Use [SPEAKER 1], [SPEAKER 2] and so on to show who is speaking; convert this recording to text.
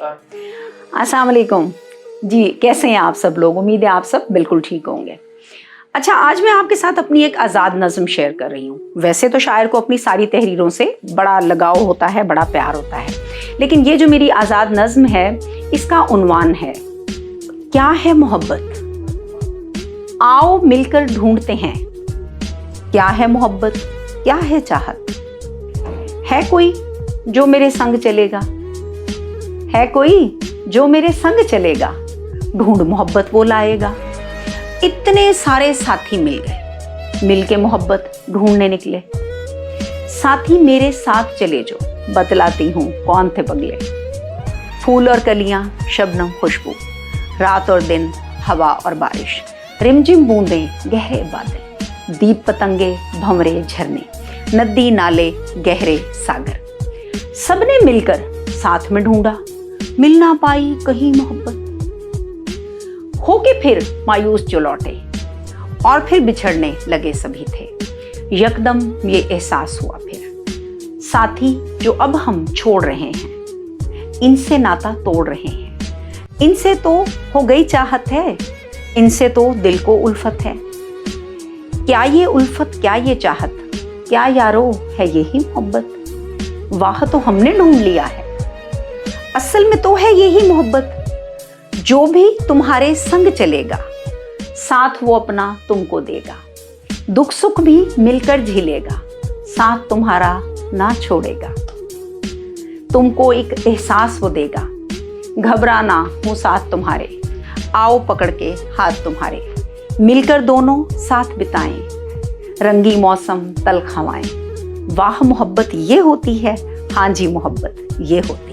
[SPEAKER 1] अस्सलाम वालेकुम जी, कैसे हैं आप सब लोग? उम्मीद है आप सब बिल्कुल ठीक होंगे। अच्छा, आज मैं आपके साथ अपनी एक आज़ाद नज़्म शेयर कर रही हूँ। वैसे तो शायर को अपनी सारी तहरीरों से बड़ा लगाव होता है, बड़ा प्यार होता है, लेकिन ये जो मेरी आज़ाद नज़्म है, इसका उन्वान है क्या है मोहब्बत। आओ मिलकर ढूंढते हैं क्या है मोहब्बत, क्या है चाहत। है कोई जो मेरे संग चलेगा, है कोई जो मेरे संग चलेगा, ढूंढ मोहब्बत वो लाएगा। इतने सारे साथी मिल गए, मिल के मोहब्बत ढूंढने निकले। साथी मेरे साथ चले जो, बतलाती हूँ कौन थे पगले। फूल और कलियां, शबनम खुशबू, रात और दिन, हवा और बारिश, रिमझिम बूंदें, गहरे बादल, दीप पतंगे, भंवरे झरने, नदी नाले, गहरे सागर, सबने मिलकर साथ में ढूंढा, मिल ना पाई कहीं मोहब्बत। होके फिर मायूस जो लौटे और फिर बिछड़ने लगे सभी थे। यकदम ये एहसास हुआ फिर, साथी जो अब हम छोड़ रहे हैं, इनसे नाता तोड़ रहे हैं। इनसे तो हो गई चाहत है, इनसे तो दिल को उल्फत है। क्या ये उल्फत, क्या ये चाहत, क्या यारो है यही मोहब्बत। वाह तो हमने ढूंढ लिया है, असल में तो है यही मोहब्बत। जो भी तुम्हारे संग चलेगा, साथ वो अपना तुमको देगा। दुख सुख भी मिलकर झेलेगा, साथ तुम्हारा ना छोड़ेगा। तुमको एक एहसास वो देगा, घबराना हूँ साथ तुम्हारे। आओ पकड़ के हाथ तुम्हारे, मिलकर दोनों साथ बिताएं, रंगी मौसम तल्ख हवाएं। वाह मोहब्बत ये होती है, हाँ जी मोहब्बत ये होती है।